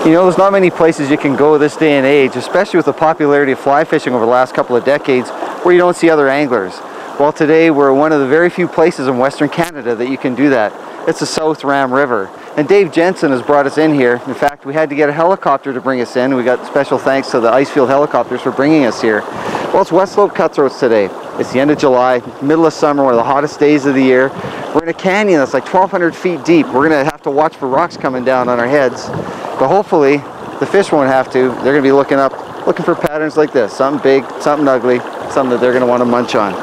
You know, there's not many places you can go this day and age, especially with the popularity of fly fishing over the last couple of decades, where you don't see other anglers. Well, today we're one of the very few places in Western Canada that you can do that. It's the South Ram River. And Dave Jensen has brought us in here. In fact, we had to get a helicopter to bring us in. We got special thanks to the Icefield helicopters for bringing us here. Well, it's West Slope Cutthroats today. It's the end of July, middle of summer, one of the hottest days of the year. We're in a canyon that's like 1,200 feet deep. We're going to have to watch for rocks coming down on our heads. But hopefully, the fish won't have to. They're going to be looking up, looking for patterns like this. Something big, something ugly, something that they're going to want to munch on.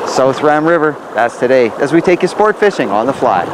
South Ram River, that's today, as we take you sport fishing on the fly.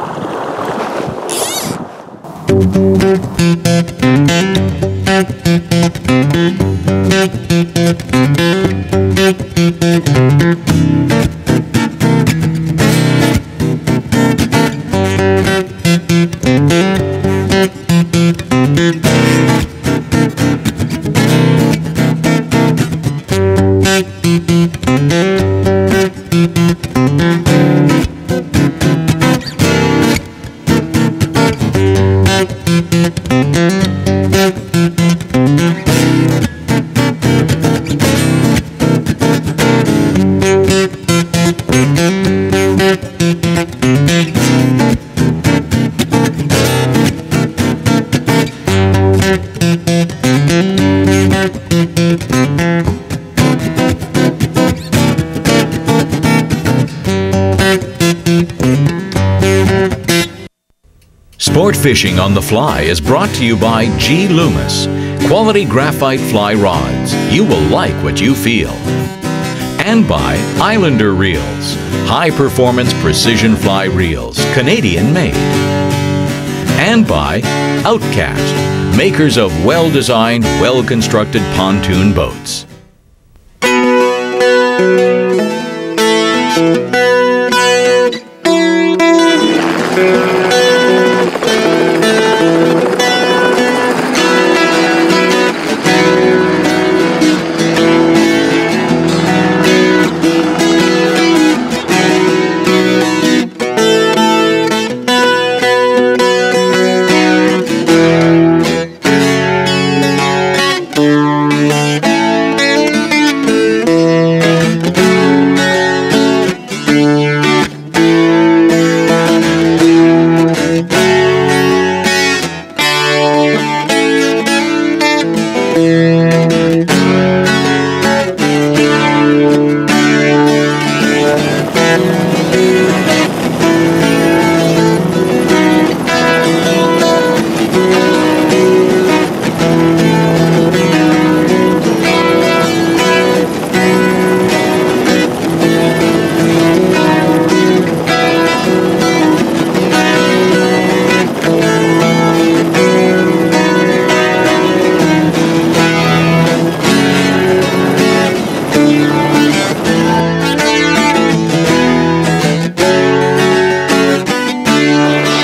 Sport Fishing on the Fly is brought to you by G. Loomis. Quality graphite fly rods. You will like what you feel. And by Islander Reels. High-performance precision fly reels. Canadian made. And by Outcast. Makers of well-designed, well-constructed pontoon boats.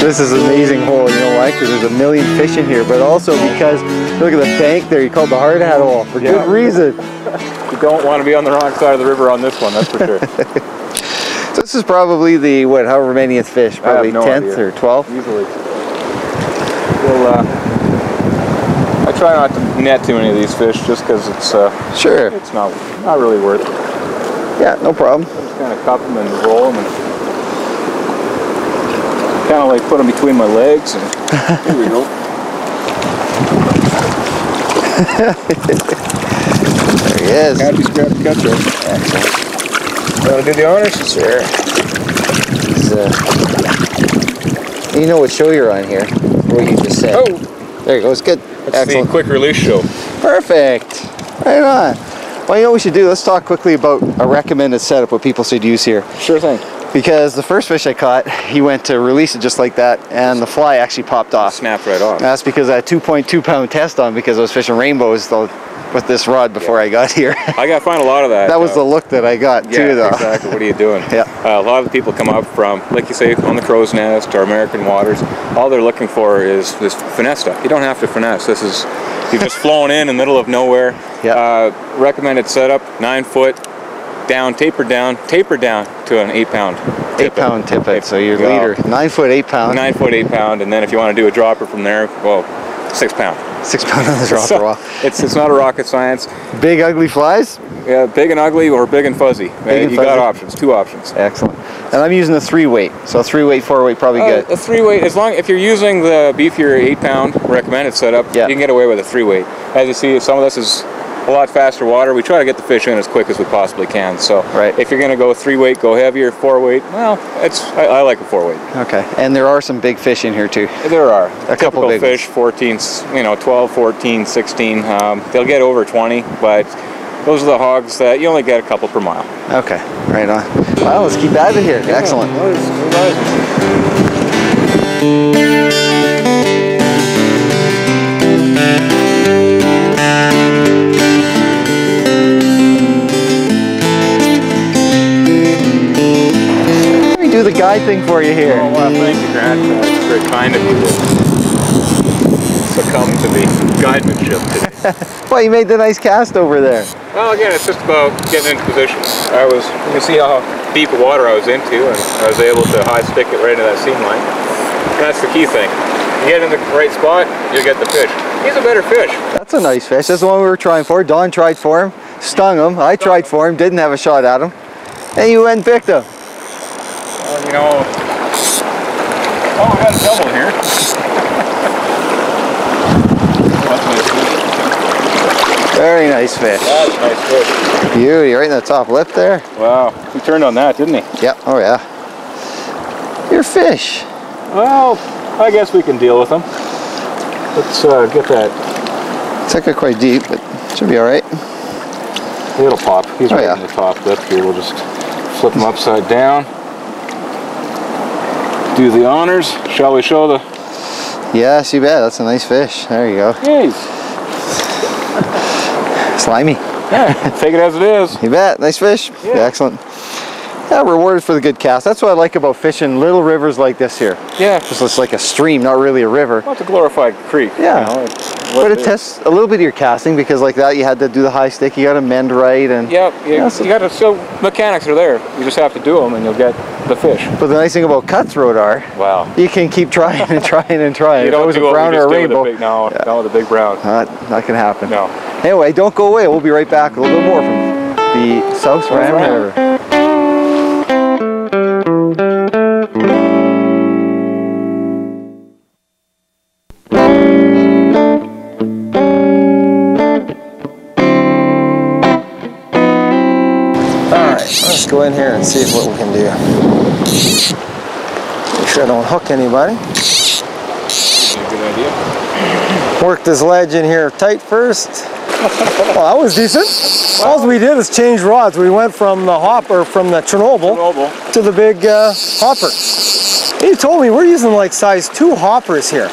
This is an amazing hole, you know why? Because there's a million fish in here, but also because, look at the bank there, you called the hard hat hole, for good reason. You don't want to be on the wrong side of the river on this one, that's for sure. So this is probably the, what, however many fish, probably 10th or 12th? Easily. Well, I try not to net too many of these fish just because it's sure. It's not really worth it. Yeah, no problem. I just kind of cup them and roll them and kind of like put them between my legs and here we go. There he is. Happy scrappy cutthroat. You want to do the honors? Sure. You know what show you're on here, what you just said. Oh! There you go, it's good. That's excellent. the quick release show. Perfect. Right on. Well, you know what we should do? Let's talk quickly about a recommended setup, what people should use here. Sure thing. Because the first fish I caught, he went to release it just like that, and the fly actually popped off. Snapped right off. That's because I had a 2.2 pound test on because I was fishing rainbows with this rod before I got here. I find a lot of that. That was the look that I got too, though. Exactly. What are you doing? Yeah. A lot of the people come up from, like you say, on the Crow's Nest or American waters. All they're looking for is this finesse stuff. You don't have to finesse. This is, you've just flown in the middle of nowhere. Yeah. Recommended setup, 9 foot, down, taper down to an 8 pound. 8 pound tippet, so your leader, 9 foot 8 pound. 9 foot 8 pound, and then if you want to do a dropper from there, well, 6 pound. 6 pound on the dropper. So, Wow. it's not a rocket science. Big ugly flies? Yeah, big and ugly or big and fuzzy. Big and you fuzzy. got options, 2 options. Excellent. And I'm using a 3 weight, so 3 weight, 4 weight, probably good. A 3 weight, if you're using the beefier 8 pound recommended setup, Yeah. you can get away with a 3 weight. As you see, some of this is a lot faster water. We try to get the fish in as quick as we possibly can. So Right. if you're going to go 3 weight, go heavier. 4 weight, well, I like a 4 weight. Okay. And there are some big fish in here too. There are A couple typical big fish, 14, 12, 14, 16. They'll get over 20, but those are the hogs that you only get a couple per mile. Okay. Right on. Well, let's keep at it here. Excellent. Let me do the guide thing for you here. Oh, well, thank you, Grant. It's very kind of you to succumb to the guidemanship today. Well, you made the nice cast over there. Well, again, it's just about getting into position. You can see how deep of water I was into, and I was able to high stick it right into that seam line. And that's the key thing. You get in the right spot, you'll get the fish. He's a better fish. That's a nice fish. That's the one we were trying for. Don tried for him, stung him. I tried for him, didn't have a shot at him. And you went and picked him. Well, oh, we got a double here. Very nice fish. That's a nice fish. Beauty, right in the top lip there. Wow, he turned on that, didn't he? Yeah, oh yeah. Your fish. Well, I guess we can deal with him. Let's get that. Took it quite deep, but should be all right. It'll pop. He's right yeah. in the top lip here. We'll just flip him upside down. Do the honors. Shall we show the... Yes, you bet. That's a nice fish. There you go. Jeez. Slimy. Yeah, take it as it is. You bet. Nice fish. Yeah. Excellent. Yeah, rewarded for the good cast. That's what I like about fishing little rivers like this here. Yeah. It's just like a stream, not really a river. Well, it's a glorified creek. Yeah. You know, But it tests a little bit of your casting, because like that you had to do the high stick, you got to mend right, and Yep, you got to, so mechanics are there. You just have to do them and you'll get the fish. But the nice thing about Cutthroat are, Wow. you can keep trying and trying and trying. You If it don't was do a what brown we or just a did with rainbow. the big, no, the big brown. Not gonna happen. No. Anyway, don't go away. We'll be right back. A little bit more from the South Ram River. Let's go in here and see what we can do. Make sure I don't hook anybody. Good idea. Work this ledge in here tight first. Well, that was decent. All we did is change rods. We went from the hopper, from the Chernobyl to the big hopper. He told me we're using like size 2 hoppers here.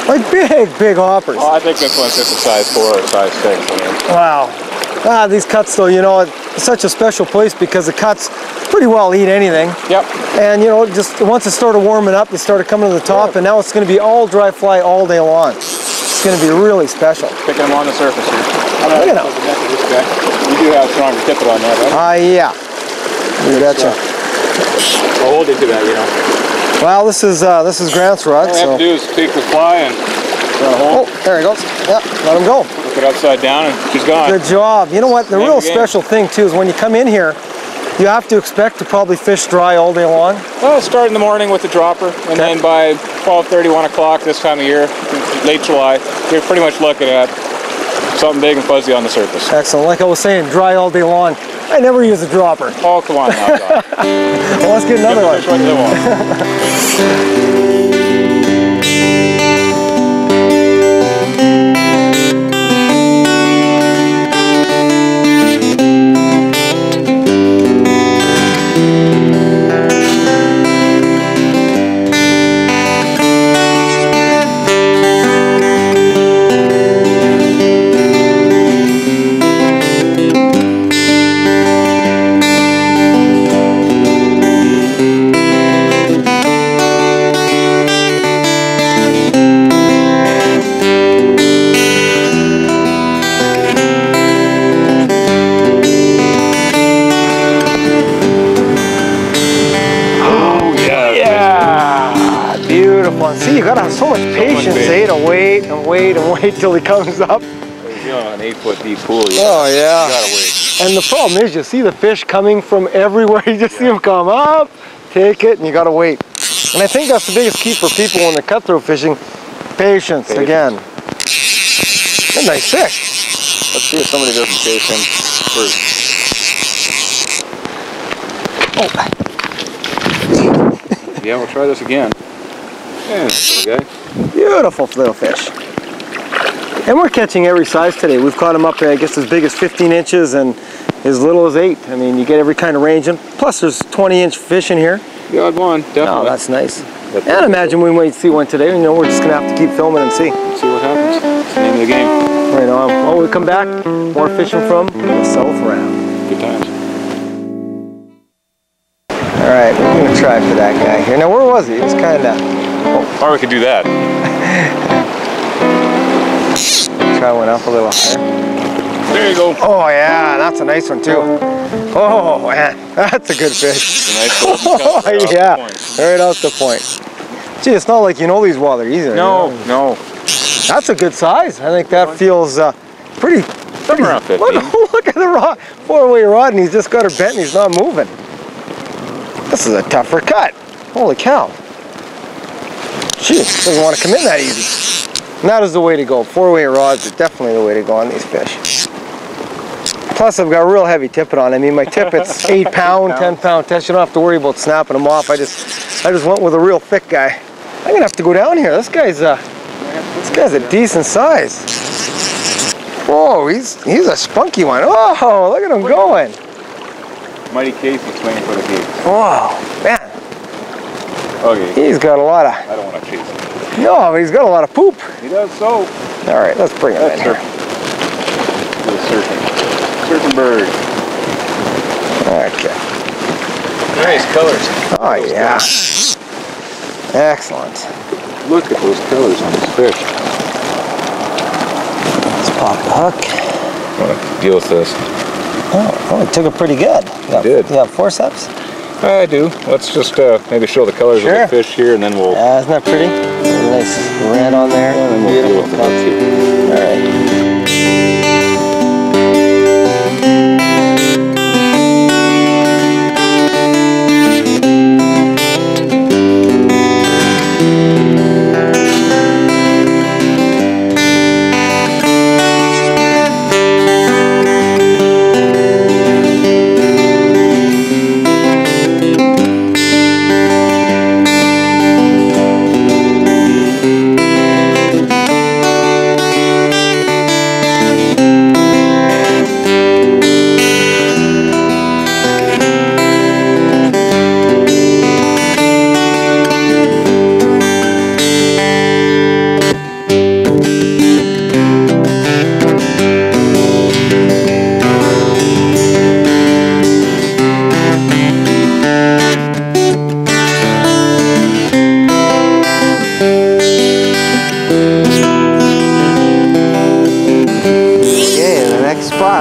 Like big hoppers. Oh, I think this one's just a size 4 or size 6. I mean. Wow. These cuts though, you know, it's such a special place because the cuts pretty well eat anything. Yep. And you know, just once it started warming up, they started coming to the top, and now it's going to be all dry fly all day long. It's going to be really special. Picking them on the surface here. Look at them. You do have a stronger tippet on that, right? Yeah. You betcha. I'll hold you to that, you know. Well, this is Grant's rod. All we have to do is take the fly and Oh, there he goes. Yeah, let him go. Flip it upside down and she's gone. Good job. You know what? The real game. special thing too is when you come in here, you have to expect to probably fish dry all day long. Well, start in the morning with the dropper, and then by 12:30, 1 o'clock this time of year, late July, you're pretty much looking at something big and fuzzy on the surface. Excellent. Like I was saying, dry all day long. I never use a dropper. Oh, come on now, Doc. Well, let's get another one. See, you gotta have so much patience, to wait wait and wait and wait till he comes up. You know, an 8-foot deep pool. Oh yeah. You gotta wait. And the problem is, you see the fish coming from everywhere. You just see them come up, take it, and you gotta wait. And I think that's the biggest key for people when they're cutthroat fishing. Patience. Again. That's a nice fish. Let's see if somebody doesn't chase him first. Oh. Yeah, we'll try this again. Yeah, okay. Beautiful little fish. And we're catching every size today. We've caught them up, I guess, as big as 15 inches and as little as 8. I mean, you get every kind of range. And plus, there's 20-inch fish in here. The odd one, definitely. Oh, that's nice. And imagine we might see one today. You know, we're just going to have to keep filming and see. See what happens. It's the name of the game. Right on. Well, we come back, more fishing from the South Ram. Good times. All right, we're going to try for that guy here. Now, where was he? He was kind of... Or we could do that. Try one up a little higher. There you go. Oh, yeah, that's a nice one, too. Oh, man, that's a good fish. It's a nice golden Oh, yeah, right off the point. Gee, it's not like you know these water either. No, you know? no. That's a good size. I think that feels pretty... Somewhere around 15. Look at the rod, 4-way rod, and he's just got her bent and he's not moving. This is a tougher cut. Holy cow. Gee, doesn't want to come in that easy. And that is the way to go. 4-way rods are definitely the way to go on these fish. Plus, I've got a real heavy tippet on. I mean, my tippet's 8-pound, 10-pound test. You don't have to worry about snapping them off. I just went with a real thick guy. I'm gonna have to go down here. This guy's a decent size. Whoa, he's a spunky one. Oh, look at him going. Mighty Casey's playing for the Cape. Whoa, man. Okay. He's got a lot of... I don't want to chase him. No, but he's got a lot of poop. He does so. All right, let's bring him in here. Surfing bird. Okay. Nice colors. Oh, yeah. Excellent. Look at those colors on this fish. Let's pop the hook. I want to deal with this. Oh, it took it pretty good. It did. You have forceps? I do. Let's just maybe show the colors of the fish here, and then we'll... Yeah, isn't that pretty? Nice red on there. And then we'll deal with the hook here. All right.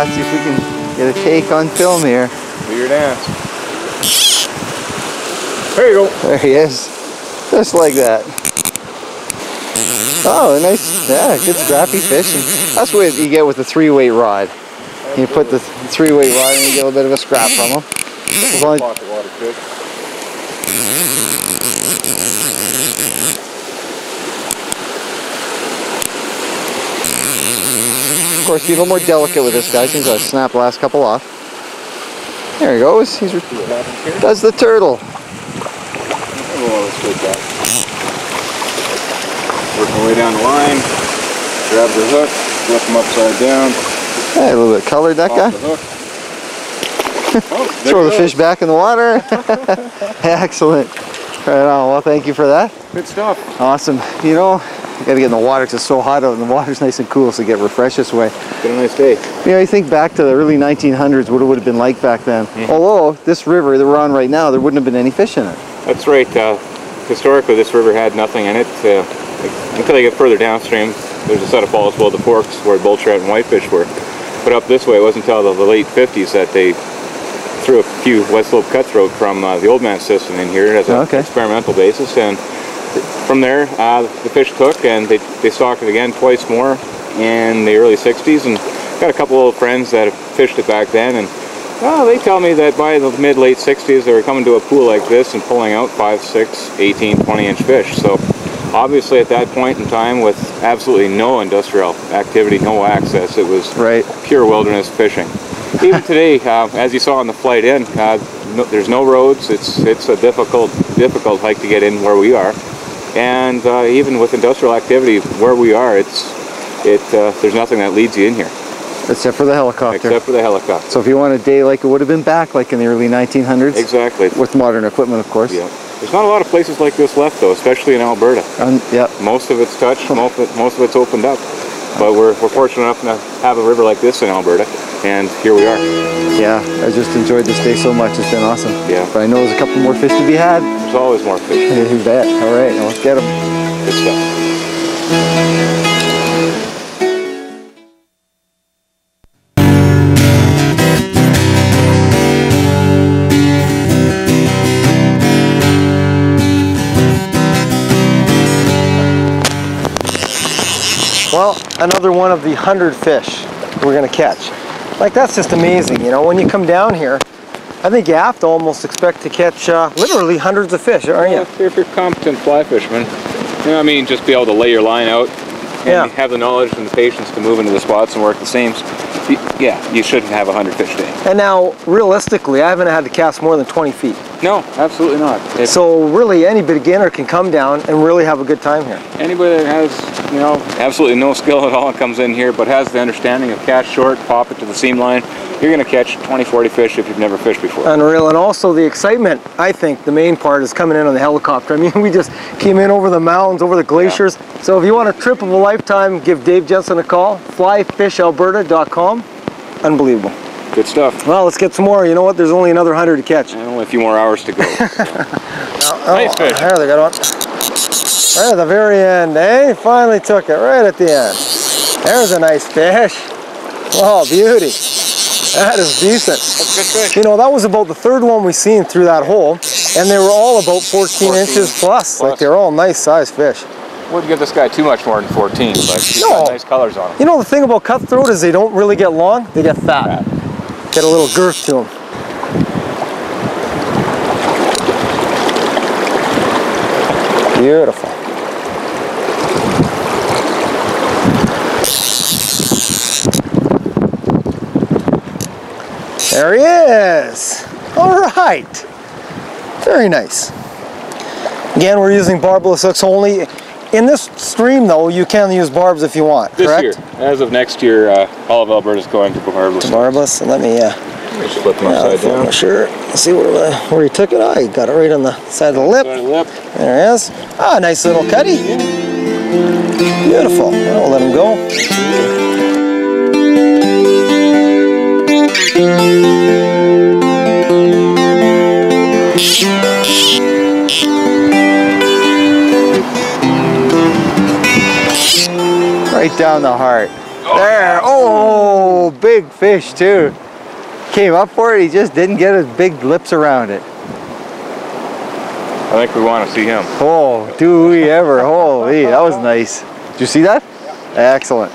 See if we can get a take on film here. Do your dance. There you go. There he is. Just like that. Oh, a nice, yeah, good scrappy fish. And that's what you get with the 3-weight rod. You put the 3-weight rod and you get a little bit of a scrap from them. As long as, of course, be a little more delicate with this guy since I snapped the last couple off. There he goes. He's does the turtle. Working our way down the line. Grab the hook. Flip him upside down. Hey, a little bit colored, that guy. Oh, throw the fish back in the water. Excellent. Right on. Well, thank you for that. Good stuff. Awesome. You know, you got to get in the water because it's so hot out and the water's nice and cool, so get refreshed this way. It's been a nice day. You know, you think back to the early 1900s, what it would have been like back then. Mm-hmm. Although this river that we're on right now, there wouldn't have been any fish in it. That's right. Historically, this river had nothing in it until you get further downstream. There's a set of falls below the forks where bull trout and whitefish were. But up this way, it wasn't until the late 50s that they threw a few West Slope cutthroat from the old man system in here as an experimental basis. And from there, the fish took, and they stocked it again twice more in the early 60s, and got a couple of old friends that have fished it back then, and they tell me that by the mid-late 60s they were coming to a pool like this and pulling out 5, 6, 18, 20-inch fish. So obviously at that point in time, with absolutely no industrial activity, no access, it was pure wilderness fishing. Even today, as you saw on the flight in, there's no roads. It's a difficult hike to get in where we are, and even with industrial activity where we are, there's nothing that leads you in here. Except for the helicopter. Except for the helicopter. So if you want a day like it would have been back, like in the early 1900s. Exactly. With modern equipment, of course. Yeah. There's not a lot of places like this left, though, especially in Alberta. Yeah. Most of it's touched. Most of it's opened up. But we're fortunate enough to have a river like this in Alberta, and here we are. Yeah, I just enjoyed this day so much. It's been awesome. Yeah. But I know there's a couple more fish to be had. There's always more fish. You bet. All right, now let's get them. Good stuff. Well, another one of the 100 fish we're gonna catch. Like, that's just amazing, you know, when you come down here, I think you have to almost expect to catch literally hundreds of fish, aren't you? If you're a competent fly fisherman, you know, I mean, just be able to lay your line out and have the knowledge and the patience to move into the spots and work the seams. Yeah, you shouldn't have 100 fish a day. And now, realistically, I haven't had to cast more than 20 feet. No, absolutely not. So really, any beginner can come down and really have a good time here. Anybody that has, you know, absolutely no skill at all and comes in here, but has the understanding of cast short, pop it to the seam line, you're going to catch 20, 40 fish if you've never fished before. Unreal. And also the excitement, I think the main part is coming in on the helicopter. I mean, we just came in over the mountains, over the glaciers. Yeah. So if you want a trip of a lifetime, give Dave Jensen a call, flyfishalberta.com. Unbelievable. Good stuff. Well, let's get some more. You know what? There's only another 100 to catch. And only a few more hours to go. Nice fish. There, they got one. Right at the very end, eh? Finally took it right at the end. There's a nice fish. Oh, beauty. That is decent. That's good fish. You know, that was about the third one we seen through that hole, and they were all about 14 inches plus. Like, they're all nice sized fish. Wouldn't give this guy too much more than 14, but he's got nice colors on him. You know, the thing about cutthroat is they don't really get long, they get fat. Get a little girth to them. Beautiful. There he is. All right. Very nice. Again, we're using barbless hooks only. In this stream, though, you can use barbs if you want, correct? This year. As of next year, all of Alberta is going to barbless. Barbless, and let me just flip them upside down. Sure. Let's see where he took it. Oh, he got it right on the side of the lip. There he is. Ah, nice little cutty. Beautiful. I'll let him go. Right down the heart. There. Oh, big fish too. Came up for it, he just didn't get his big lips around it. I think we want to see him. Oh, do we ever. Holy, that was nice. Did you see that? Excellent.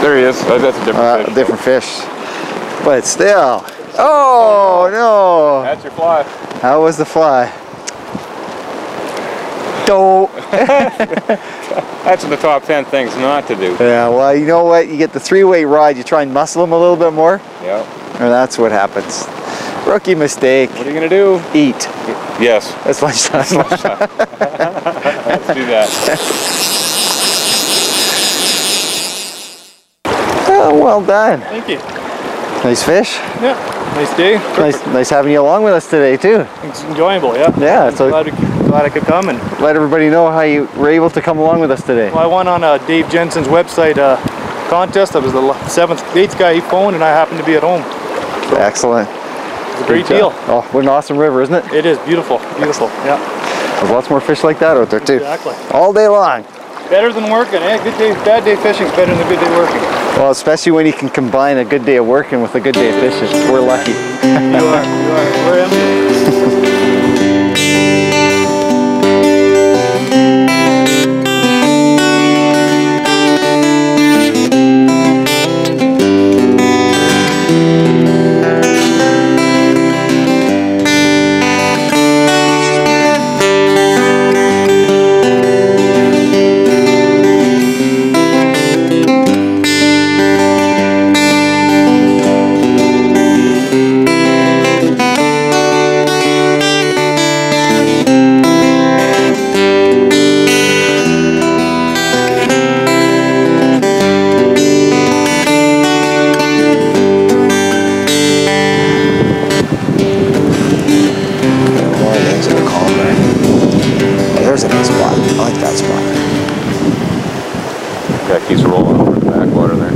There he is. That's a different fish. Different fish. But still. Oh, no. That's your fly. How was the fly? Dope. That's in the top 10 things not to do. Yeah, well, you know what? You get the three-way rod, you try and muscle them a little bit more. Yeah. And that's what happens. Rookie mistake. What are you going to do? Eat. Yes. That's lunchtime. That's lunchtime. Let's do that. Oh, well done. Thank you. Nice fish. Yeah, nice day. Nice having you along with us today too. It's enjoyable, yeah. Yeah, so glad I could come and let everybody know how you were able to come along with us today. well, I won on Dave Jensen's website contest. I was the 8th guy he phoned, and I happened to be at home. So excellent. It's a great deal. Oh, what an awesome river, isn't it? It is beautiful, beautiful. Yeah. There's lots more fish like that out there too. Exactly. All day long. Better than working, eh? Good day, bad day fishing's better than a good day working. Well, especially when you can combine a good day of working with a good day of fishing. We're lucky. You are. We're empty. There's a nice spot. I like that spot. He's rolling over the backwater there.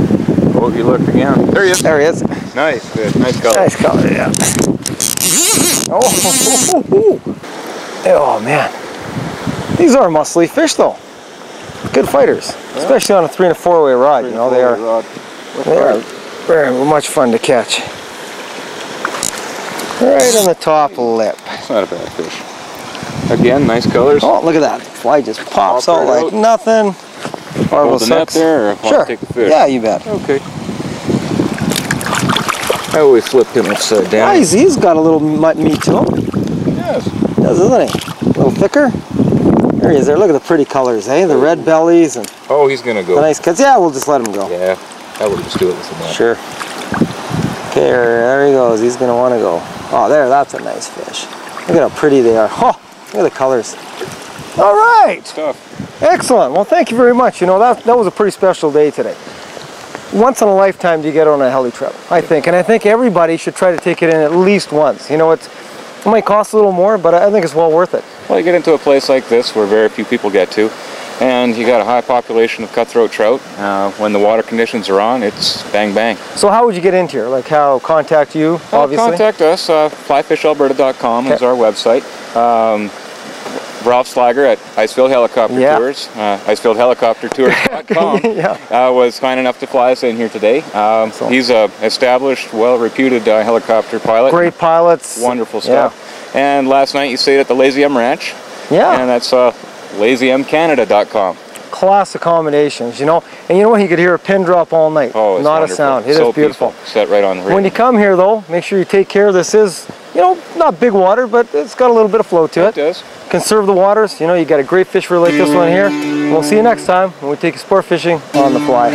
Oh, he looked again. There he is. There he is. Nice, good. Nice color. Nice color, yeah. Oh man. These are muscly fish though. Good fighters. Yeah. Especially on a 3 and 4 way rod. You know, they are very much fun to catch. Right on the top lip. It's not a bad fish. Again, nice colors. Oh, look at that. Fly just pops out like nothing. Hold the net there, or sure. Take the fish? Yeah, you bet. Okay. I always flip him upside down. Yeah, he's got a little mud meat to him. Yes. Does, isn't he? A little thicker. There he is there. Look at the pretty colors, eh? The red bellies and oh, he's gonna go. The nice cuts. Yeah, we'll just let him go. Yeah, I will just do it with the net. Sure. Okay, there he goes. He's gonna want to go. Oh, there. That's a nice fish. Look at how pretty they are. Oh, look at the colors. All right. Stuff. Excellent. Well, thank you very much. You know, that was a pretty special day today. Once in a lifetime do you get on a heli trip, I think. And I think everybody should try to take it in at least once. You know, it might cost a little more, but I think it's well worth it. Well, you get into a place like this where very few people get to, and you got a high population of cutthroat trout. When the water conditions are on, it's bang bang. So how would you get into here? Like how contact you, obviously? Contact us. Flyfishalberta.com is our website. Ralph Slager at Icefield Helicopter Tours, icefieldhelicoptertours.com, was kind enough to fly us in here today. He's a established, well-reputed helicopter pilot. Great pilots. Wonderful stuff. Yeah. And last night you stayed at the Lazy M Ranch. Yeah. And that's lazymcanada.com. Class accommodations, you know. And you know what? You could hear a pin drop all night. Oh, it's not wonderful. A sound. It so is beautiful. Peaceful. Set right on the radio. When you come here, though, make sure you take care. This is, you know, not big water, but it's got a little bit of flow to it. It does. Conserve the waters. You know, you got a great fish reel like this one here. We'll see you next time when we take you sport fishing on the fly.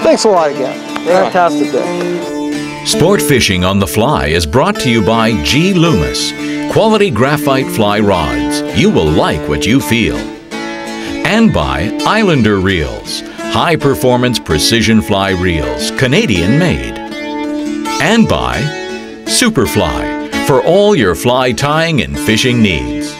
Thanks a lot again. Fantastic day. Sport Fishing on the Fly is brought to you by G. Loomis. Quality graphite fly rods. You will like what you feel. And by Islander Reels. High-performance precision fly reels. Canadian made. And by Superfly. For all your fly tying and fishing needs.